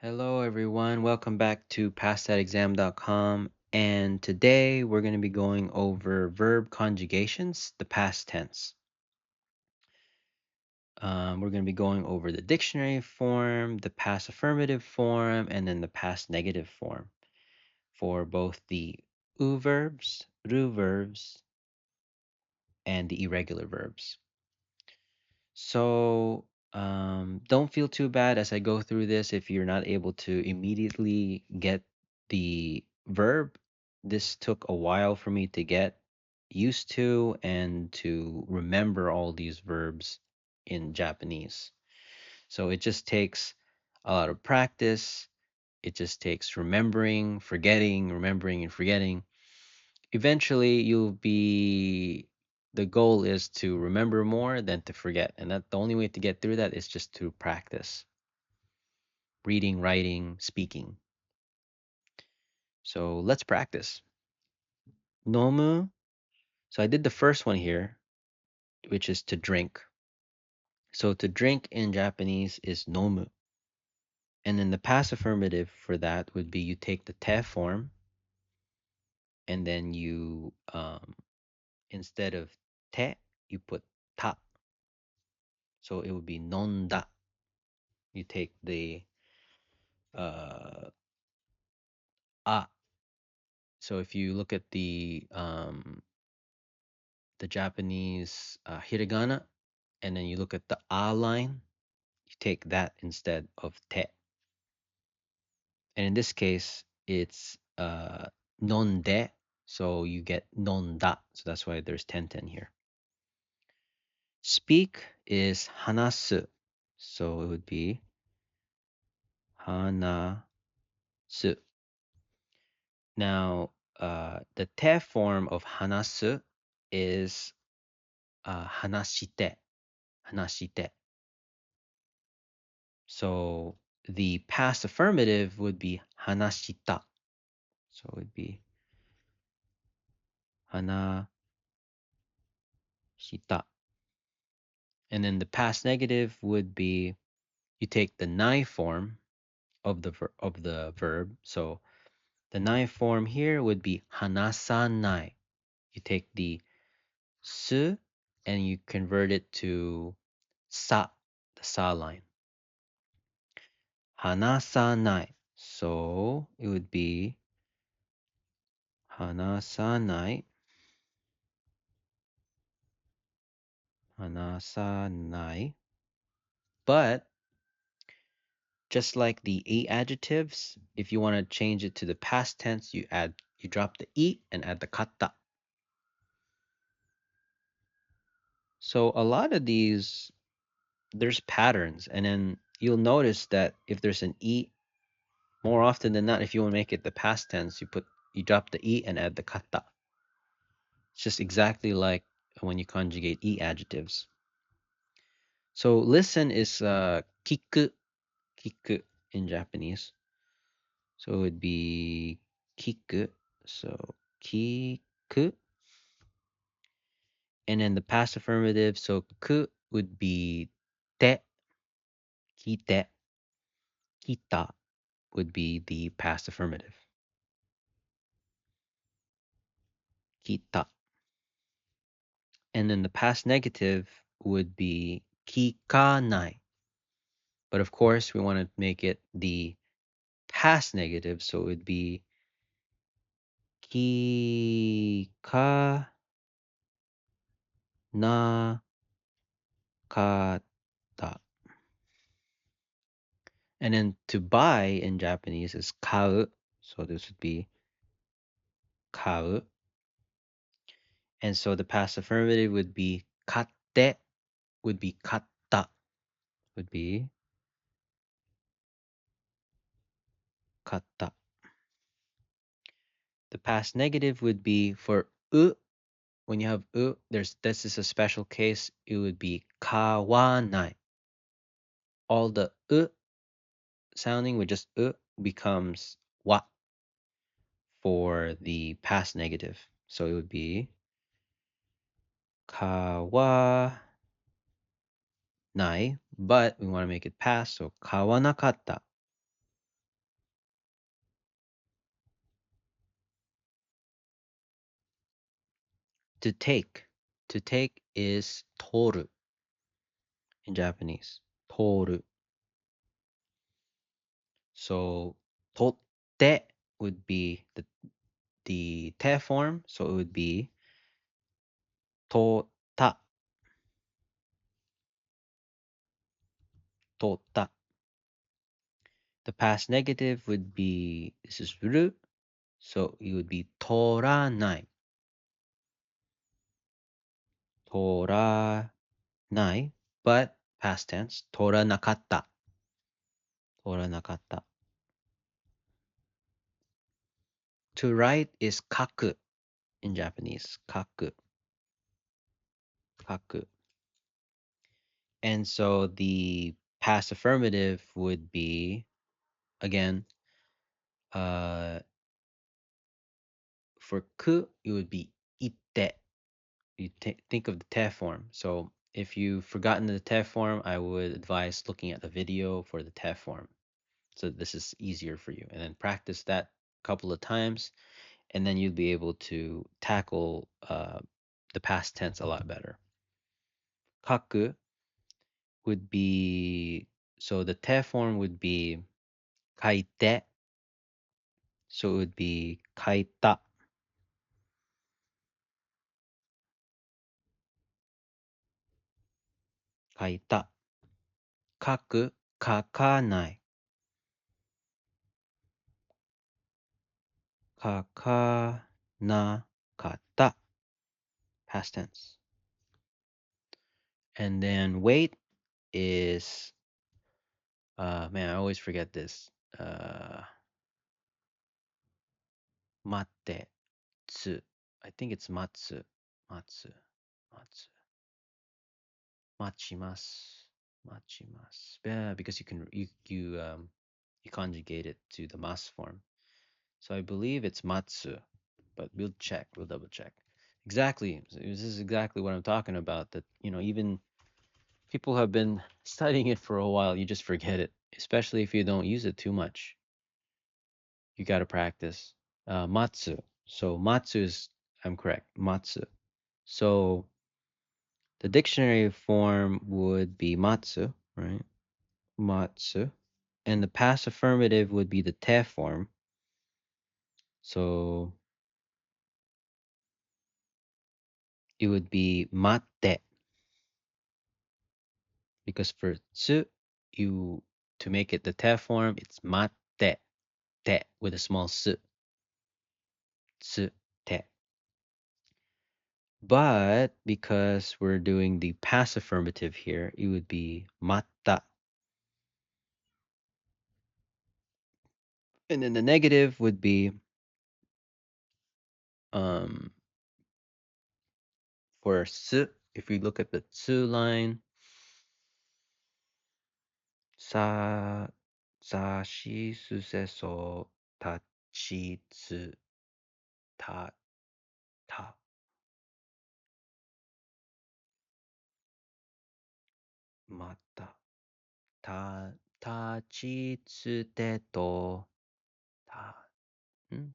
Hello, everyone. Welcome back to pastthatexam.com. And today we're going to be going over verb conjugations, the past tense. We're going to be going over the dictionary form, the past affirmative form, and then the past negative form for both the ru verbs, and the irregular verbs. So don't feel too bad as I go through this if you're not able to immediately get the verb. This took a while for me to get used to and to remember all these verbs in Japanese. So it just takes a lot of practice. It just takes remembering, forgetting, remembering, and forgetting. Eventually, you'll be the goal is to remember more than to forget. And that the only way to get through that is just to practice reading, writing, speaking. So let's practice. Nomu. So I did the first one here, which is to drink. So to drink in Japanese is nomu. And then the past affirmative for that would be you take the te form and then you, instead of te, you put ta. So it would be nonda. You take the uh, ah. So if you look at the Japanese hiragana, and then you look at the ah line, you take that instead of te. And in this case, it's nonde, so you get nonda. So that's why there's ten here. Speak is hanasu, so it would be hanasu. Now, the te form of hanasu is hanashite, hanashite. So the past affirmative would be hanashita. So it would be hanashita. And then the past negative would be you take the nai form of the verb. So the nai form here would be hanasanai. You take the su and you convert it to sa, the sa line. Hanasanai. So it would be hanasanai, hanasanai. But just like the eight adjectives, if you want to change it to the past tense, you drop the e and add the kata. So a lot of these, there's patterns, and then you'll notice that if there's an e, more often than not, if you want to make it the past tense, you drop the e and add the kata. It's just exactly like when you conjugate e adjectives. So listen is kiku, kiku in Japanese. So it would be kiku. So kiku. And then the past affirmative, so ku would be te, kite, kita would be the past affirmative. Kita. And then the past negative would be kikanai. But of course, we want to make it the past negative, so it would be kika na kata. And then to buy in Japanese is kau. So this would be kau. And so the past affirmative would be katte, would be katta, would be katta. The past negative would be for u. When you have u, this is a special case. It would be kawanai. All the u sounding with just u becomes wa for the past negative. So it would be kawanai, but we want to make it past, so kawanakatta. To take. To take is toru in Japanese. Toru. So totte would be the te form, so it would be tota, tota. The past negative would be, this is ru, so it would be toranai, toranai, but past tense, toranakatta, toranakatta. To write is kaku in Japanese, kaku, kaku. And so the past affirmative would be, again, uh, for ku, it would be itte. You think of the te form. So if you've forgotten the te form, I would advise looking at the video for the te form. So this is easier for you. And then practice that a couple of times, and then you'll be able to tackle the past tense a lot better. Kaku would be, so the te form would be kaite. So it would be kaita, kaita. Kaku, kakanai, kakanakata, past tense. And then wait is, man, I always forget this. Matte, tsu. I think it's matsu, matsu, matsu. Machimasu, machimasu. Yeah, because you conjugate it to the mas form. So I believe it's matsu, but we'll check. We'll double check. Exactly. This is exactly what I'm talking about. That even people have been studying it for a while. You just forget it, especially if you don't use it too much. You got to practice. Matsu. So matsu is, I'm correct. Matsu. So the dictionary form would be matsu, right? Matsu. And the past affirmative would be the te form. So it would be matte, because for tsu, you to make it the te form, it's matte, te with a small su, tsu, te. But because we're doing the past affirmative here, it would be matta. And then the negative would be, um, for su, if we look at the tsu line, sa, sa shi su se so ta chi tsu ta ta, matta, ta ta chi tsu te to ta,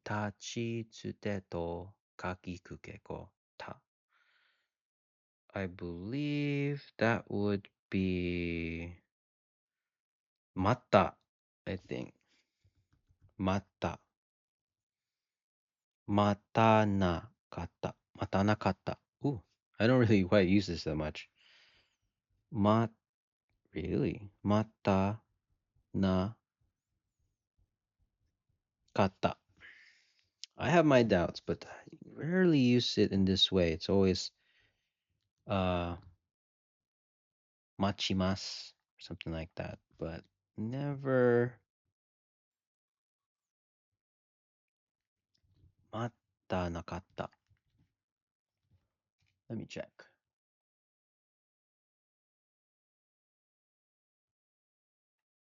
ta chi tsu te to kaki kuke ko ta. I believe that would be matta, I think. Matta. Mata na kata. Mata na kata. Ooh, I don't really quite use this that much. Mat, really? Mata na kata. I have my doubts, but I rarely use it in this way. It's always uh machimas, something like that, but never mata na kata. Let me check.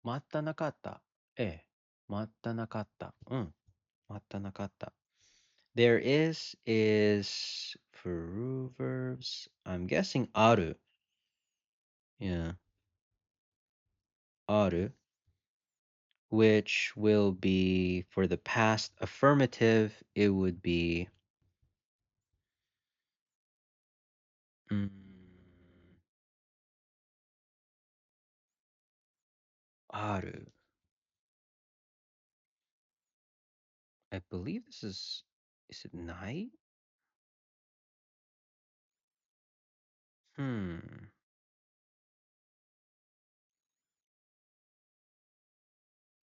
Matta na kata. Eh, matta na kata. Matta na kata. There is for Ru verbs. I'm guessing aru. Yeah, aru, which will be for the past affirmative. It would be Mm, ある. I believe this is it ない? Hmm.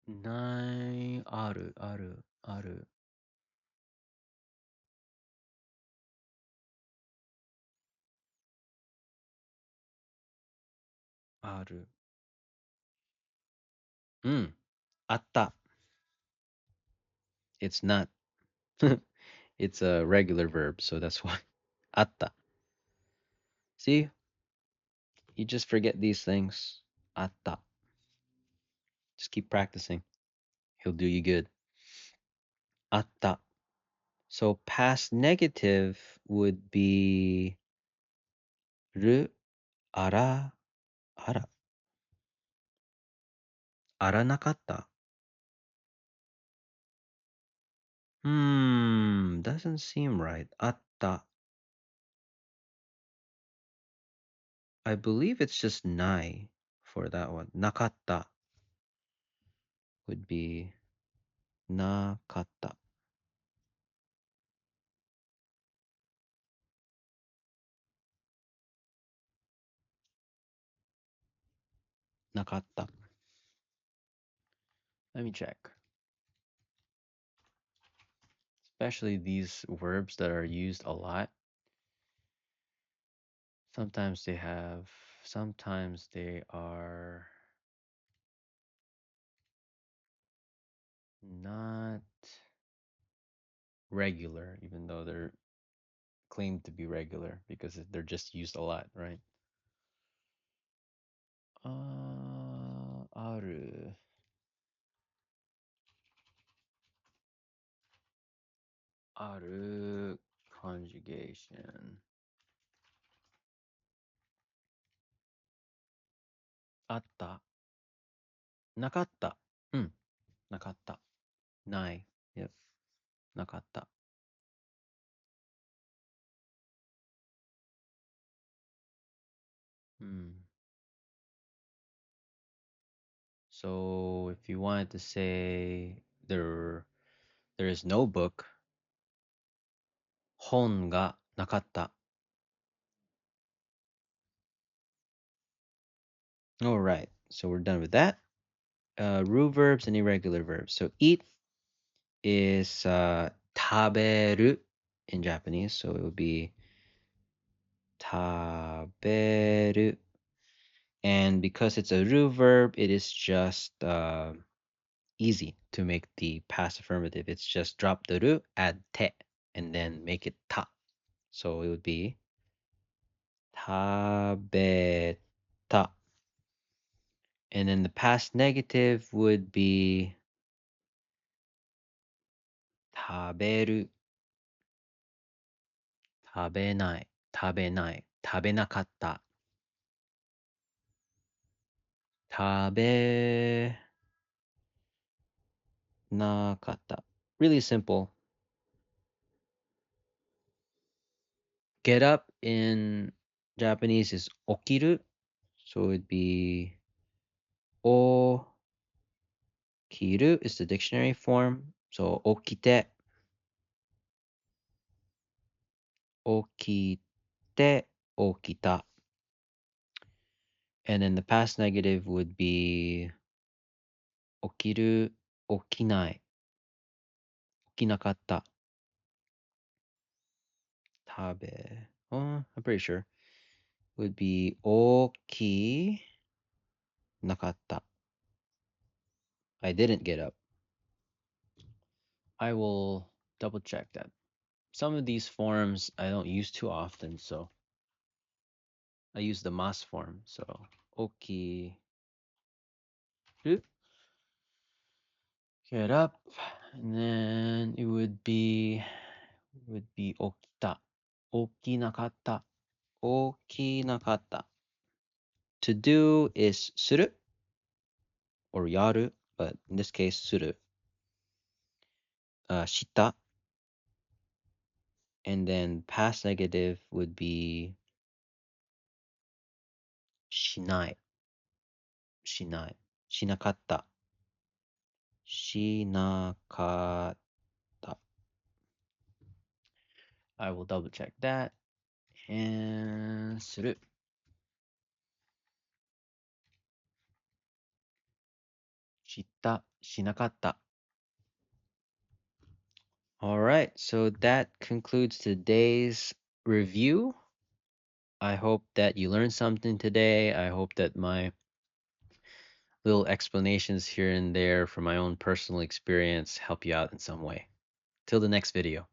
ない、ある、ある、ある、ある。うん。あった. It's not. It's a regular verb, so that's why. あった. See? You just forget these things. あった. Just keep practicing. He'll do you good. あった. So past negative would be る、あら、あら、あらなかった. Doesn't seem right. あった. I believe it's just ない for that one. なかった would be なかった. なかった. Let me check. Especially these verbs that are used a lot. Sometimes they have, sometimes they are not regular, even though they're claimed to be regular because they're just used a lot, right? ある、ある、conjugation. あった、なかった。うん、なかった。ない。Yep. なかった。So if you wanted to say there is no book, 本がなかった. All right, so we're done with that. Ru verbs and irregular verbs. So eat is 食べる in Japanese, so it would be 食べる. And because it's a ru verb, it is just easy to make the past affirmative. It's just drop the ru, add te, and then make it ta. So it would be 食べた. And then the past negative would be 食べる、食べない、食べない、食べなかった、食べなかった. Really simple. Get up in Japanese is 起きる. So it'd be 起きる is the dictionary form. So 起きて、起きて、起きた. And then the past negative would be 起きる、起きない、起きなかった、食べ. I'm pretty sure. Would be 起きなかった. I didn't get up. I will double check that. Some of these forms I don't use too often, so I use the mas form. So 起きる, get up, and then it would be 起きた、起きなかった、起きなかった. To do is する or やる, but in this case する. した, and then past negative would be しない、しない、しなかった、しなかった。I will double check that. And する、した、しなかった。All right, so that concludes today's review. I hope that you learned something today. I hope that my little explanations here and there from my own personal experience help you out in some way. Till the next video.